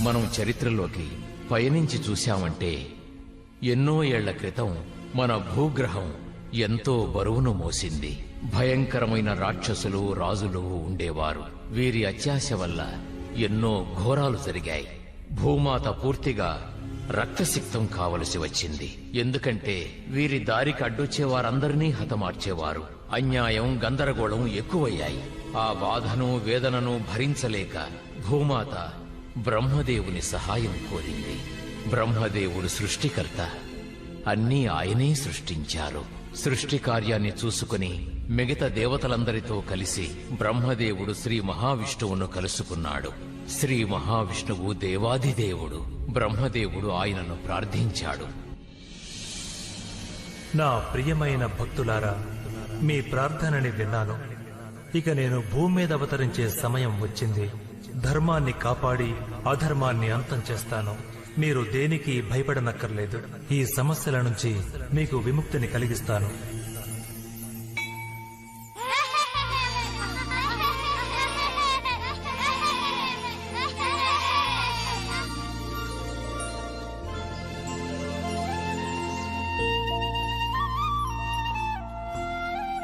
మనం చరిత్రలోకి పయనించి చూశామంటే ఎన్నో ఏళ్ల క్రితం మన భూగ్రహం ఎంతో బరువును మోసింది. భయంకరమైన రాక్షసులు, రాజులు ఉండేవారు. వీరి అత్యాశ వల్ల ఎన్నో ఘోరాలు జరిగాయి. భూమాత పూర్తిగా రక్తసిక్తం కావలసి వచ్చింది. ఎందుకంటే వీరి దారికి అడ్డొచ్చేవారందరినీ హతమార్చేవారు. అన్యాయం, గందరగోళం ఎక్కువయ్యాయి. ఆ బాధను, వేదనను భరించలేక భూమాత బ్రహ్మదేవుని సహాయం కోరింది. బ్రహ్మదేవుడు సృష్టికర్త. అన్నీ ఆయనే సృష్టించారు. సృష్టి కార్యాన్ని చూసుకుని మిగతా దేవతలందరితో కలిసి బ్రహ్మదేవుడు శ్రీ మహావిష్ణువును కలుసుకున్నాడు. శ్రీ మహావిష్ణువు దేవాదిదేవుడు. బ్రహ్మదేవుడు ఆయనను ప్రార్థించాడు. నా ప్రియమైన భక్తులారా, మీ ప్రార్థనని విన్నాను. ఇక నేను భూమి మీద అవతరించే సమయం వచ్చింది. ధర్మాన్ని కాపాడి అధర్మాన్ని అంతం చేస్తాను. మీరు దేనికి భయపడనక్కర్లేదు. ఈ సమస్యల నుంచి మీకు విముక్తిని కలిగిస్తాను.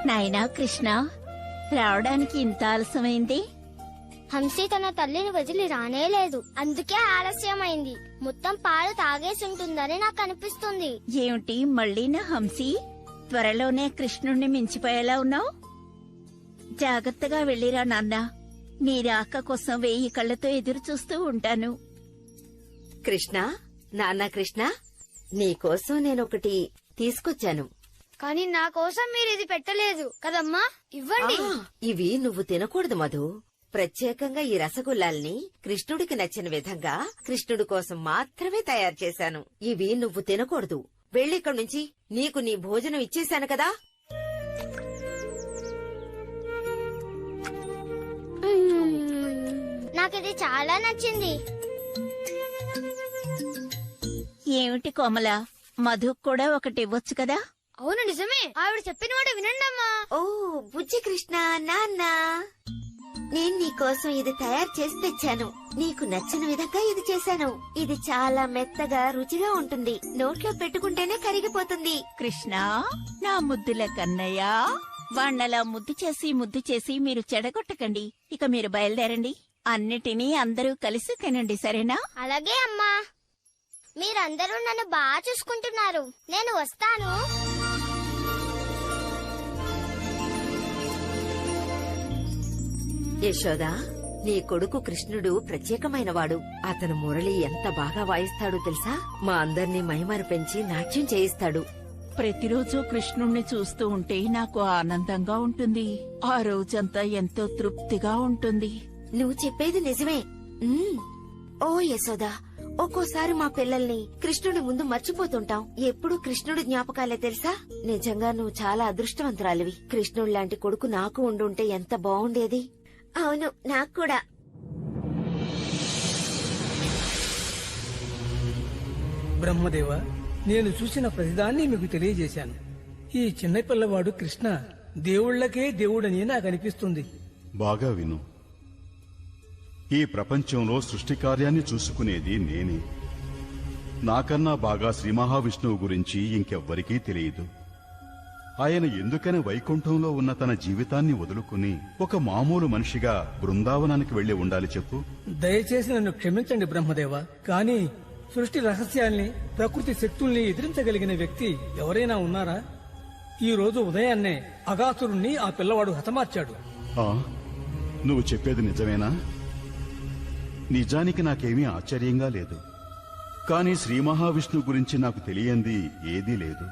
నాయనా కృష్ణ, రావడానికి ఇంత ఆలస్యమైంది? హంసి తన తల్లిని వదిలి రానేలేదు, అందుకే ఆలస్యమైంది. మొత్తం పాలు తాగేసుంటుందని నాకు అనిపిస్తుంది. ఏమిటి మళ్ళీ నా హంసి? త్వరలోనే కృష్ణుణ్ణి మించిపోయేలా ఉన్నావు. జాగ్రత్తగా వెళ్ళిరా నాన్న. నీ రాక కోసం 1000 కళ్లతో ఎదురు చూస్తూ ఉంటాను. కృష్ణ, నాన్న కృష్ణ, నీకోసం నేనొకటి తీసుకొచ్చాను. కానీ నా కోసం మీరు ఇది పెట్టలేదు కదమ్మా. ఇవ్వండి. ఇవి నువ్వు తినకూడదు మధు. ప్రత్యేకంగా ఈ రసగుల్లాల్ని కృష్ణుడికి నచ్చిన విధంగా కృష్ణుడి కోసం మాత్రమే తయారు చేశాను. ఇవి నువ్వు తినకూడదు. వెళ్ళిక్కడి నుంచి. నీకు నీ భోజనం ఇచ్చేశాను కదా. నాకిది చాలా నచ్చింది. ఏమిటి కోమల, మధు కూడా ఒకటి ఇవ్వచ్చు కదా? అవును, నిజమే. ఆవిడ చెప్పిన మాట వినండమ్మా. ఓ బుజ్జి కృష్ణ, నాన్న, నేను నీకోసం ఇది తయారు చేసి తెచ్చాను. నీకు నచ్చిన విధంగా ఇది చేశాను. ఇది చాలా మెత్తగా రుచిగా ఉంటుంది. నోట్లో పెట్టుకుంటేనే కరిగిపోతుంది. కృష్ణ, నా ముద్దుల కన్నయ్య, వాళ్ళలా ముద్దు చేసి మీరు చెడగొట్టకండి. ఇక మీరు బయలుదేరండి. అన్నిటినీ అందరూ కలిసి తినండి, సరేనా? అలాగే అమ్మా. మీరందరూ నన్ను బాగా చూసుకుంటున్నారు. నేను వస్తాను. యశోదా, నీ కొడుకు కృష్ణుడు ప్రత్యేకమైనవాడు. అతను మురళి ఎంత బాగా వాయిస్తాడో తెలుసా? మా అందర్నీ మైమర పెంచి నాట్యం చేయిస్తాడు. ప్రతిరోజు కృష్ణుణ్ణి చూస్తూ ఉంటే నాకు ఆనందంగా ఉంటుంది. ఆ రోజంతా ఎంతో తృప్తిగా ఉంటుంది. నువ్వు చెప్పేది నిజమే. ఓ యశోదా, ఒక్కోసారి మా పిల్లల్ని కృష్ణుడి ముందు మర్చిపోతుంటాం. ఎప్పుడూ కృష్ణుడి జ్ఞాపకాలే తెలుసా? నిజంగా నువ్వు చాలా అదృష్టవంతురాలివి. కృష్ణుడు లాంటి కొడుకు నాకు ఉండుంటే ఎంత బాగుండేది. అవును, నాకు కూడా. బ్రహ్మదేవ, నేను చూసిన ప్రతిదాన్ని మీకు తెలియజేశాను. ఈ చిన్న పిల్లవాడు కృష్ణ దేవుళ్లకే దేవుడని నాకు అనిపిస్తుంది. బాగా విను. ఈ ప్రపంచంలో సృష్టి కార్యాన్ని చూసుకునేది నేనే. నాకన్నా బాగా శ్రీ మహావిష్ణువు గురించి ఇంకెవ్వరికీ తెలియదు. ఆయన ఎందుకని వైకుంఠంలో ఉన్న తన జీవితాన్ని వదులుకుని ఒక మామూలు మనిషిగా బృందావనానికి వెళ్లి ఉండాలి చెప్పు? దయచేసి నన్ను క్షమించండి బ్రహ్మదేవ, కానీ సృష్టి రహస్యాల్ని, ప్రకృతి శక్తుల్ని ఎదిరించగలిగిన వ్యక్తి ఎవరైనా ఉన్నారా? ఈ రోజు ఉదయాన్నే అగాసురుణ్ణి ఆ పిల్లవాడు హతమార్చాడు. నువ్వు చెప్పేది నిజమేనా? నిజానికి నాకేమీ ఆశ్చర్యంగా లేదు. కాని శ్రీ మహావిష్ణువు గురించి నాకు తెలియంది ఏదీ లేదు.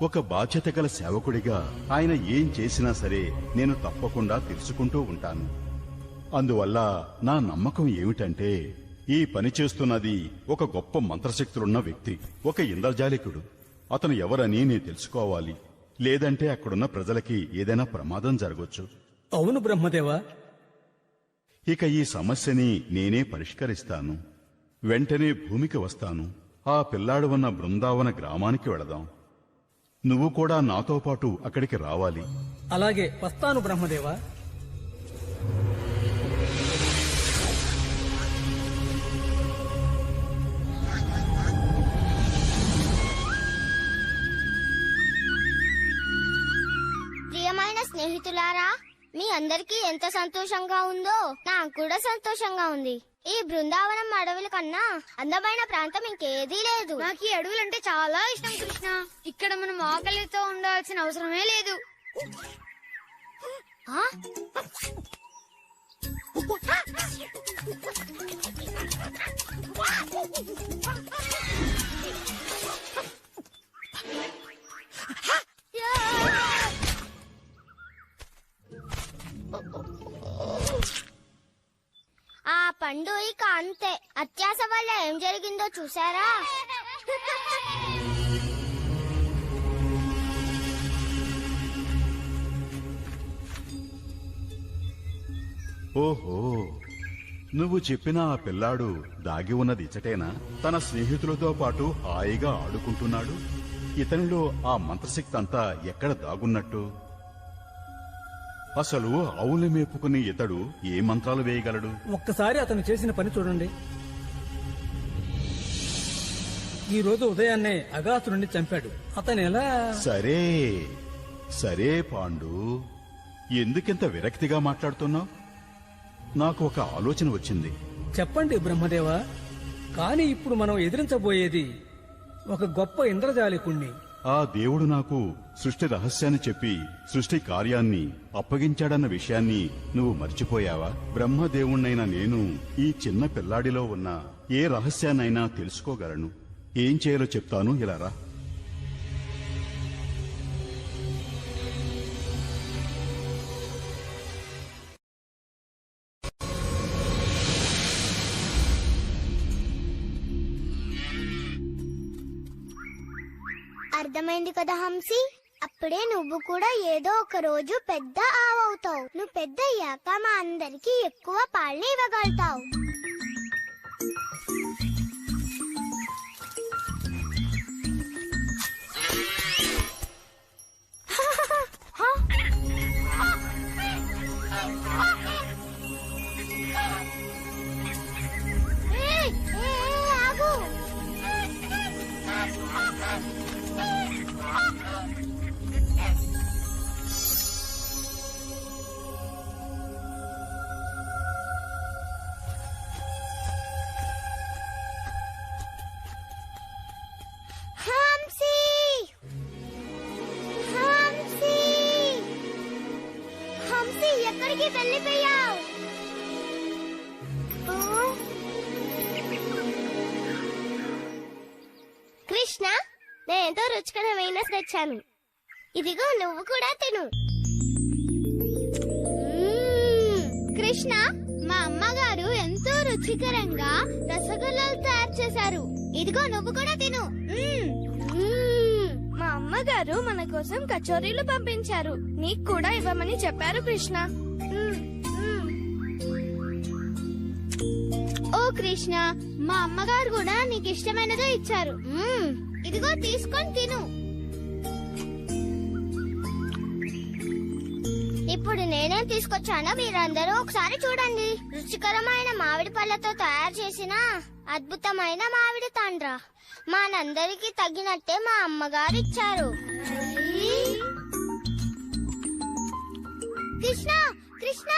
ఒక బాధ్యత గల సేవకుడిగా ఆయన ఏం చేసినా సరే నేను తప్పకుండా తెలుసుకుంటూ ఉంటాను. అందువల్ల నా నమ్మకం ఏమిటంటే ఈ పని చేస్తున్నది ఒక గొప్ప మంత్రశక్తులున్న వ్యక్తి, ఒక ఇంద్రజాలికుడు. అతను ఎవరని నేను తెలుసుకోవాలి. లేదంటే అక్కడున్న ప్రజలకి ఏదైనా ప్రమాదం జరగొచ్చు. అవును బ్రహ్మదేవా. ఇక ఈ సమస్యని నేనే పరిష్కరిస్తాను. వెంటనే భూమికి వస్తాను. ఆ పిల్లాడు ఉన్న బృందావన గ్రామానికి వెళదాం. నువ్వు కూడా నాతో పాటు అక్కడికి రావాలి. అలాగే వస్తాను బ్రహ్మదేవా. స్నేహితులారా, మీ అందరికీ ఎంత సంతోషంగా ఉందో నాకు కూడా సంతోషంగా ఉంది. ఈ బృందావనం అడవుల కన్నా అందమైన ప్రాంతం ఇంకేదీ లేదు. నాకు ఈ అడవులంటే చాలా ఇష్టం కృష్ణ. ఇక్కడ మనం ఆకలితో ఉండాల్సిన అవసరమే లేదు. ఆ? ఆ పండు ఇక అంతే. అత్యాస వల్ల ఏం జరిగిందో చూసారా? ఓహో, నువ్వు చెప్పిన ఆ పిల్లాడు దాగి ఉన్నది ఇచ్చటేనా? తన స్నేహితులతో పాటు హాయిగా ఆడుకుంటున్నాడు. ఇతనిలో ఆ మంత్రశక్తి అంతా ఎక్కడ దాగున్నట్టు? అసలు ఆవులు మేపుకుని ఇతడు ఏ మంత్రాలు వేయగలడు? ఒక్కసారి అతను చేసిన పని చూడండి. ఈ రోజు ఉదయాన్నే అగాసురుణ్ణి చంపాడు. అతను ఎలా? సరే సరే పాండు, ఎందుకింత విరక్తిగా మాట్లాడుతున్నావు? నాకు ఒక ఆలోచన వచ్చింది. చెప్పండి బ్రహ్మదేవ. కానీ ఇప్పుడు మనం ఎదిరించబోయేది ఒక గొప్ప ఇంద్రజాలికుణ్ణి. ఆ దేవుడు నాకు సృష్టి రహస్యాన్ని చెప్పి సృష్టి కార్యాన్ని అప్పగించాడన్న విషయాన్ని నువ్వు మర్చిపోయావా? బ్రహ్మదేవుణ్ణైన నేను ఈ చిన్న పిల్లాడిలో ఉన్న ఏ రహస్యాన్నైనా తెలుసుకోగలను. ఏం చేయాలో చెప్తాను, ఇలా రా. అర్థమైంది కదా హంసి? అప్పుడే నువ్వు కూడా ఏదో ఒక రోజు పెద్ద ఆవవుతావు. నువ్వు పెద్ద అయ్యాక మా అందరికి ఎక్కువ పాలని ఇవ్వగలుగుతావు. ఆగు. హంసి! హంసి! హంసి, ఎక్కడికి వెళ్ళిపోయావు? కృష్ణ, నేను ఎంతో రుచికరమైన తెచ్చాను. ఇదిగో, నువ్వు కూడా తిను. కృష్ణ, మా అమ్మగారు ఎంతో రుచికరంగా రసగుల్లాలు తయారు చేశారు. ఇదిగో, నువ్వు కూడా తిను. మా అమ్మగారు మన కోసం కచోరీలు పంపించారు. నీకు కూడా ఇవ్వమని చెప్పారు కృష్ణ. ఓ కృష్ణ, మా అమ్మగారు కూడా నీకు ఇష్టమైనదే ఇచ్చారు. ఇదిగో, తీసుకొని తిను. ఇప్పుడు నేనేం తీసుకొచ్చానో మీరందరూ ఒకసారి చూడండి. రుచికరమైన మామిడి పళ్ళతో తయారు చేసిన అద్భుతమైన మామిడి తాండ్ర. మనందరికి తగినట్టే మా అమ్మగారు ఇచ్చారు. కృష్ణ, కృష్ణ,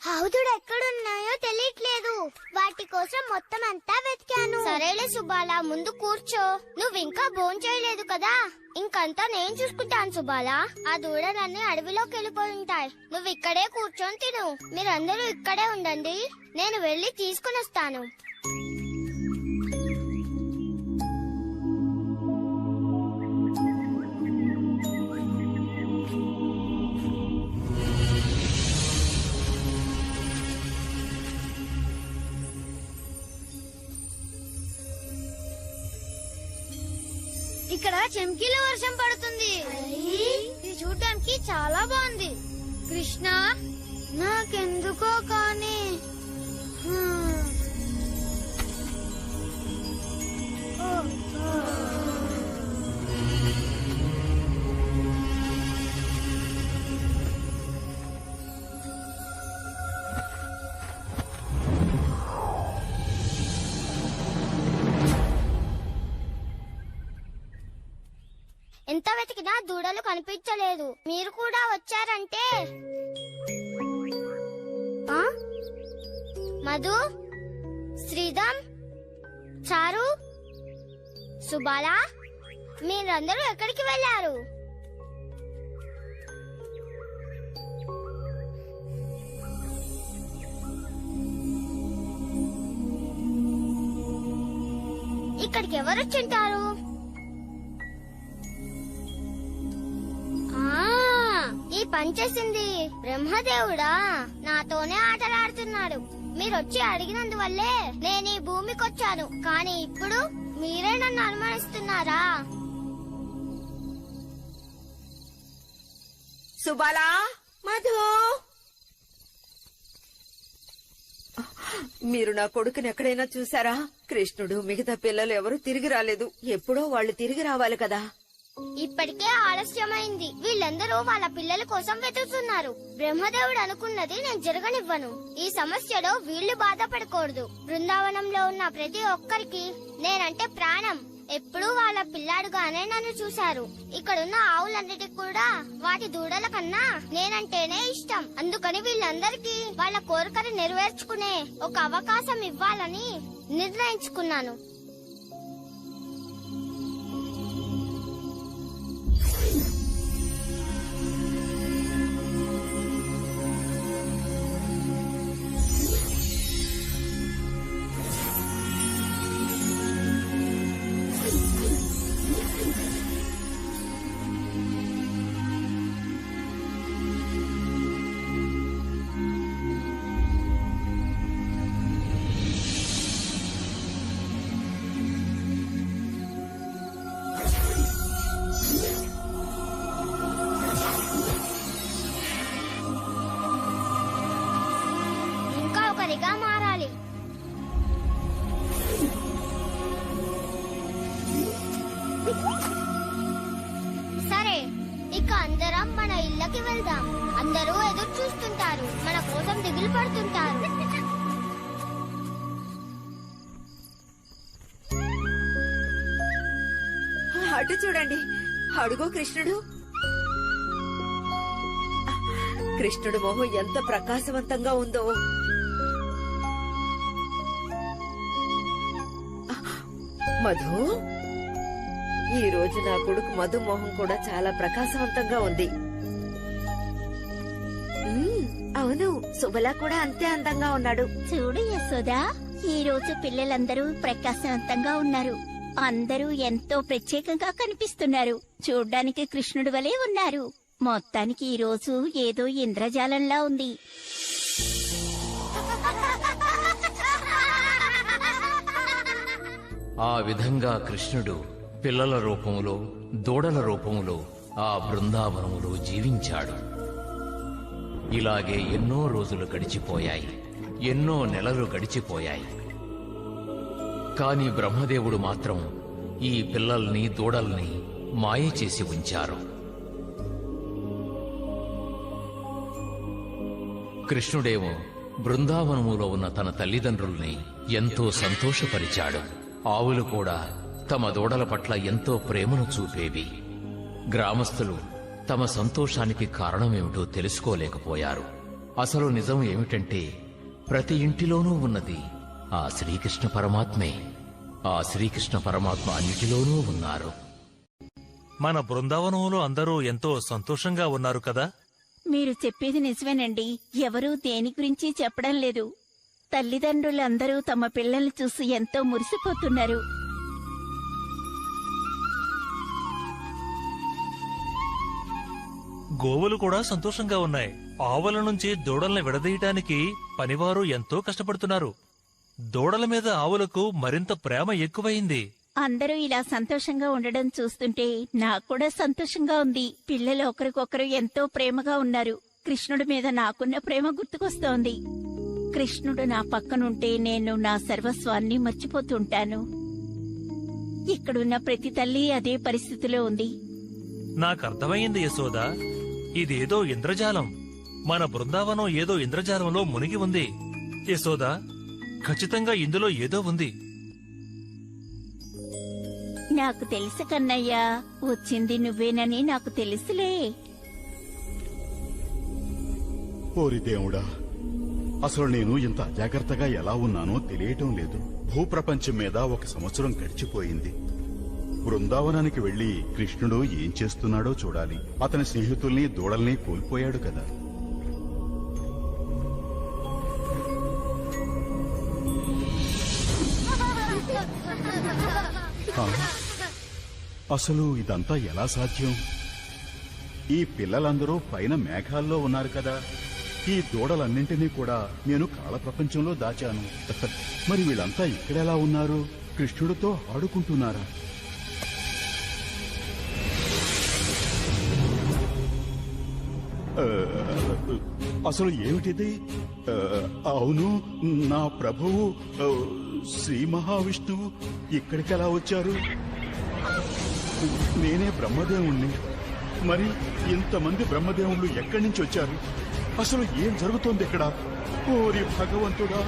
ఆవుదుడు ఎక్కడున్నాయో తెలియట్లేదు. వాటి కోసం మొత్తం అంతా వెతికాను. సరేలే సుబాలా, ముందు కూర్చో. నువ్వు ఇంకా భోంచేయలేదు కదా, ఇంకంతా నేను చూసుకుంటాను సుబాలా. ఆ దూడలన్నీ అడవిలోకి వెళ్ళిపోయి ఉంటాయి. నువ్వు ఇక్కడే కూర్చొని తిను. మీరందరూ ఇక్కడే ఉండండి, నేను వెళ్ళి తీసుకుని వస్తాను. ఇక్కడ చెంకీల వర్షం పడుతుంది. ఇది చూడడానికి చాలా బాగుంది. కృష్ణ, నాకెందుకో కానీ ఎంత వెతికినా దూడలు కనిపించలేదు. మీరు కూడా వచ్చారంటే ఆ? మధు, శ్రీధమ్, చారు, సుబాలా, మీరందరూ ఎక్కడికి వెళ్ళారు? ఇక్కడికి ఎవరు వచ్చింటారు? ఈ పని చేసింది బ్రహ్మదేవుడా. నాతోనే ఆటలాడుతున్నాడు. మీరొచ్చి అడిగినందువల్లే నేను ఈ భూమికొచ్చాను. కానీ ఇప్పుడు మీరే నన్ను అనుమానిస్తున్నారా? సుబాలా, మధు, మీరు నా కొడుకుని ఎక్కడైనా చూసారా? కృష్ణుడు మిగతా పిల్లలు ఎవరూ తిరిగి రాలేదు. ఎప్పుడో వాళ్ళు తిరిగి రావాలి కదా. ఇప్పటికే ఆలస్యమైంది. వీళ్ళందరూ వాళ్ళ పిల్లల కోసం వెతుకుతున్నారు. బ్రహ్మదేవుడు అనుకున్నది నేను జరగనివ్వను. ఈ సమస్యలో వీళ్లు బాధపడకూడదు. బృందావనంలో ఉన్న ప్రతి ఒక్కరికి నేనంటే ప్రాణం. ఎప్పుడూ వాళ్ళ పిల్లాడుగానే నన్ను చూశారు. ఇక్కడున్న ఆవులన్నిటికి కూడా వాటి దూడల కన్నా నేనంటేనే ఇష్టం. అందుకని వీళ్ళందరికీ వాళ్ళ కోరికను నెరవేర్చుకునే ఒక అవకాశం ఇవ్వాలని నిర్ణయించుకున్నాను. మారాలి. సరే, ఇక అందరం మన ఇళ్ళకి వెళ్దాం. అందరూ ఎదురు చూస్తుంటారు, మన కోసం దిగులు పడుతుంటారు. అటు చూడండి, అడుగో కృష్ణుడు. కృష్ణుడు మొహం ఎంత ప్రకాశవంతంగా ఉందో. మధు, ఈ రోజు నా కొడుకు మధు మొహం కూడా చాలా ప్రకాశవంతంగా ఉంది. అవును, సుబలా కూడా అంతే అందంగా ఉన్నాడు. చూడు యశోదా, ఈ రోజు పిల్లలందరూ ప్రకాశవంతంగా ఉన్నారు. అందరూ ఎంతో ప్రత్యేకంగా కనిపిస్తున్నారు. చూడ్డానికి కృష్ణుడి వలె ఉన్నారు. మొత్తానికి ఈ రోజు ఏదో ఇంద్రజాలంలా ఉంది. ఆ విధంగా కృష్ణుడు పిల్లల రూపములో, దూడల రూపములో ఆ బృందావనములో జీవించాడు. ఇలాగే ఎన్నో రోజులు గడిచిపోయాయి, ఎన్నో నెలలు గడిచిపోయాయి. కాని బ్రహ్మదేవుడు మాత్రం ఈ పిల్లల్ని, దూడల్ని మాయ చేసి ఉంచారు. కృష్ణుడేమో బృందావనములో ఉన్న తన తల్లిదండ్రుల్ని ఎంతో సంతోషపరిచాడు. ఆవులు కూడా తమ దూడల పట్ల ఎంతో ప్రేమను చూపేవి. గ్రామస్తులు తమ సంతోషానికి కారణమేమిటో తెలుసుకోలేకపోయారు. అసలు నిజం ఏమిటంటే, ప్రతి ఇంటిలోనూ ఉన్నది ఆ శ్రీకృష్ణ పరమాత్మే. ఆ శ్రీకృష్ణ పరమాత్మ అన్నిటిలోనూ ఉన్నారు. మన బృందావనంలో అందరూ ఎంతో సంతోషంగా ఉన్నారు కదా. మీరు చెప్పేది నిజమేనండి. ఎవరూ దేని గురించి చెప్పడం లేదు. తల్లిదండ్రులందరూ తమ పిల్లల్ని చూసి ఎంతో మురిసిపోతున్నారు. గోవులు కూడా సంతోషంగా ఉన్నాయి. ఆవుల నుంచి దూడల్ని విడదీయటానికి పనివారు ఎంతో కష్టపడుతున్నారు. దూడల మీద ఆవులకు మరింత ప్రేమ ఎక్కువైంది. అందరూ ఇలా సంతోషంగా ఉండడం చూస్తుంటే నాకు కూడా సంతోషంగా ఉంది. పిల్లలు ఒకరికొకరు ఎంతో ప్రేమగా ఉన్నారు. కృష్ణుడి మీద నాకున్న ప్రేమ గుర్తుకొస్తోంది. కృష్ణుడు నా పక్కనుంటే నేను నా సర్వస్వాన్ని మర్చిపోతుంటాను. ఇక్కడున్న ప్రతి తల్లి అదే పరిస్థితిలో ఉంది. నాకర్థమైంది యశోదా, ఇదేదో ఇంద్రజాలం. మన బృందావనం ఏదో ఇంద్రజాలంలో మునిగి ఉంది. యశోదా, ఖచ్చితంగా ఇందులో ఏదో ఉంది. నాకు తెలుసు కన్నయ్య, వచ్చింది నువ్వేనని నాకు తెలుసులే. ఓరి దేవుడా, అసలు నేను ఇంత అజాగ్రత్తగా ఎలా ఉన్నానో తెలియటం లేదు. భూప్రపంచం మీద 1 సంవత్సరం గడిచిపోయింది. బృందావనానికి వెళ్లి కృష్ణుడు ఏం చేస్తున్నాడో చూడాలి. అతని స్నేహితుల్ని దూడల్ని కోల్పోయాడు కదా. ఆ, అసలు ఇదంతా ఎలా సాధ్యం? ఈ పిల్లలందరూ పైన మేఘాల్లో ఉన్నారు కదా. ఈ దూడలన్నింటినీ కూడా నేను కాల ప్రపంచంలో దాచాను. మరి వీళ్ళంతా ఇక్కడెలా ఉన్నారు? కృష్ణుడితో ఆడుకుంటున్నారా? అసలు ఏమిటిది? అవును, నా ప్రభువు శ్రీ మహావిష్ణువు ఇక్కడికెలా వచ్చారు? నేనే బ్రహ్మదేవుణ్ణి. మరి ఇంతమంది బ్రహ్మదేవుళ్ళు ఎక్కడి నుంచి వచ్చారు? అసలు ఏం జరుగుతోంది ఇక్కడ? ఓరి భగవంతుడా,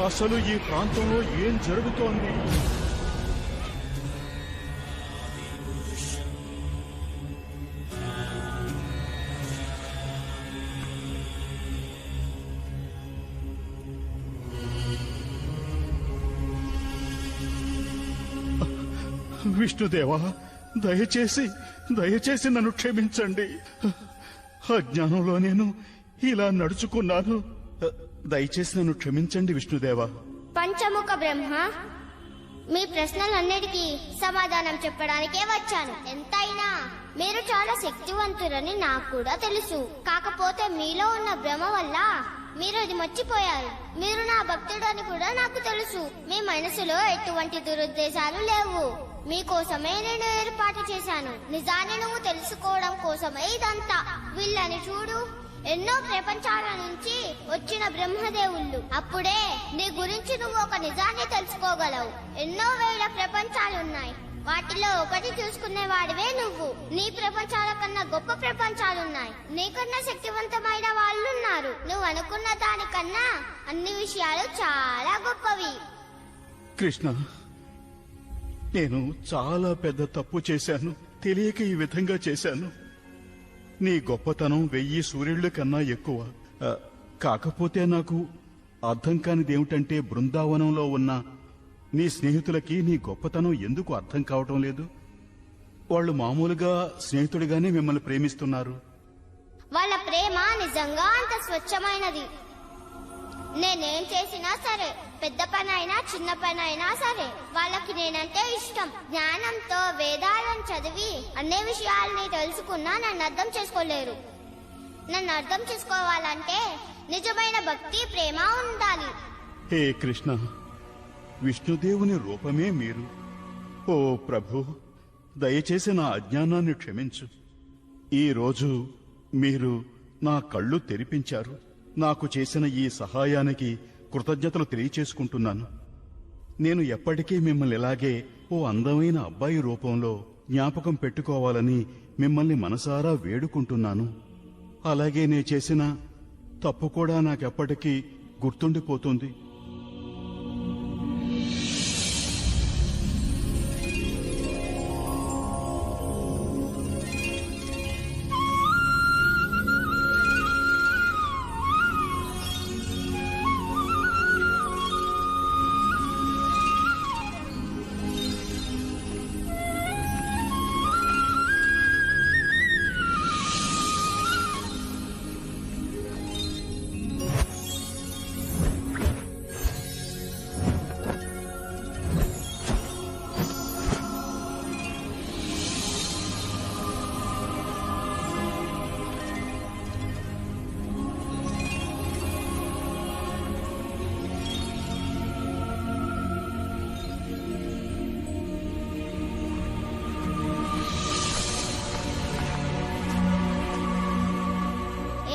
అసలు ఈ ప్రాంతంలో ఏం జరుగుతోంది? విష్ణుదేవా, దయచేసి నన్ను క్షమించండి. అజ్ఞానంలో నేను ఇలా నడుచుకున్నాను. దయచేసి నన్ను క్షమించండి విష్ణుదేవా. పంచముఖ బ్రహ్మ, మీ ప్రశ్నలన్నిటికీ సమాధానం చెప్పడానికే వచ్చాను. ఎంతైనా మీరు చాలా శక్తివంతురని నాకు కూడా తెలుసు. కాకపోతే మీలో ఉన్న భ్రమ వల్ల మీరు అది మర్చిపోయారు. మీరు నా భక్తుడని కూడా నాకు తెలుసు. మీ మనసులో ఎటువంటి దురుద్దేశాలు లేవు. మీకోసమే నేను ఏర్పాటు చేశాను. నిజాన్ని నువ్వు తెలుసుకోవడం కోసమే ఇదంతా. వీళ్ళని చూడు, ఎన్నో ప్రపంచాల నుంచి వచ్చిన బ్రహ్మదేవుళ్ళు. అప్పుడే నీ గురించి నువ్వు ఒక నిజాన్ని తెలుసుకోగలవు. ఎన్నో వేల ప్రపంచాలున్నాయి. వాటిలో ఒకటి చూసుకునేవాడివే నువ్వు. నీ ప్రపంచాల కన్నా గొప్ప ప్రపంచాలున్నాయి. నీకన్నా శక్తివంతమైన వాళ్ళున్నారు. నువ్వు అనుకున్న దానికన్నా అన్ని విషయాలు చాలా గొప్పవి. కృష్ణ, నేను చాలా పెద్ద తప్పు చేశాను. తెలియక ఈ విధంగా చేశాను. నీ గొప్పతనం 1000 సూర్యుళ్ళ కన్నా ఎక్కువ. కాకపోతే నాకు అర్థం కానిదేమిటంటే, బృందావనంలో ఉన్న నీ స్నేహితులకి నీ గొప్పతనం ఎందుకు అర్థం కావటం లేదు? వాళ్ళు మామూలుగా స్నేహితుడిగానే మిమ్మల్ని ప్రేమిస్తున్నారు. వాళ్ళ ప్రేమ నిజంగా అంత స్వచ్ఛమైనది. నేనేం చేసినా సరే, పెద్ద పని అయినా చిన్న పని అయినా సరే, వాళ్ళకి నేనంటే ఇష్టం. జ్ఞానంతో వేదాలను చదివి అన్ని విషయాల్ని తెలుసుకున్నా నన్ను అర్థం చేసుకోలేరు. నన్ను అర్థం చేసుకోవాలంటే నిజమైన భక్తి, ప్రేమ ఉండాలి. హే కృష్ణ, విష్ణుదేవుని రూపమే మీరు. ఓ ప్రభు, దయచేసి నా అజ్ఞానాన్ని క్షమించు. ఈ రోజు మీరు నా కళ్ళు తెరిపించారు. నాకు చేసిన ఈ సహాయానికి కృతజ్ఞతలు తెలియచేసుకుంటున్నాను. నేను ఎప్పటికీ మిమ్మల్ని ఇలాగే ఓ అందమైన అబ్బాయి రూపంలో జ్ఞాపకం పెట్టుకోవాలని మిమ్మల్ని మనసారా వేడుకుంటున్నాను. అలాగే నే చేసిన తప్పు కూడా నాకెప్పటికీ గుర్తుండిపోతుంది.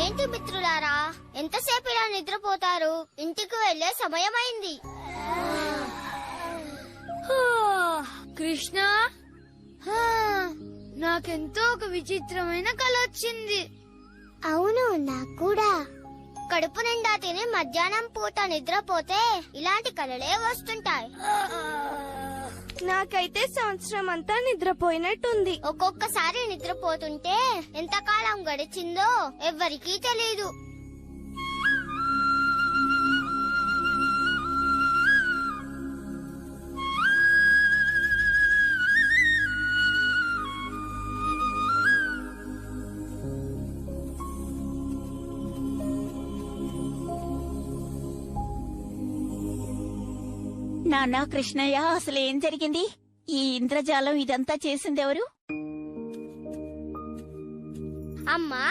ఏంటి మిత్రులారా, ఎంతసేపు ఇలా నిద్రపోతారు? ఇంటికి వెళ్లే సమయమైంది. కృష్ణ, నాకెంతో ఒక విచిత్రమైన కల వచ్చింది. అవును, నాకు కూడా. కడుపు నిండా తిని మధ్యాహ్నం పూట నిద్రపోతే ఇలాంటి కలలే వస్తుంటాయి. నాకైతే సంవత్సరం అంతా నిద్రపోయినట్టుంది. ఒక్కొక్కసారి నిద్రపోతుంటే ఎంతకాలం గడిచిందో ఎవ్వరికీ తెలీదు. నాన్నా కృష్ణయ్య, అసలు ఏం జరిగింది? ఈ ఇంద్రజాలం ఇదంతా చేసిందెవరు? అమ్మా,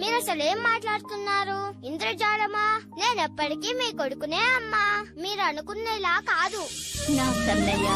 మీరు అసలేం మాట్లాడుతున్నారు? ఇంద్రజాలమా? నేనెప్పటికీ మీ కొడుకునే అమ్మా. మీరు అనుకునేలా కాదు. నా కన్నయ్య,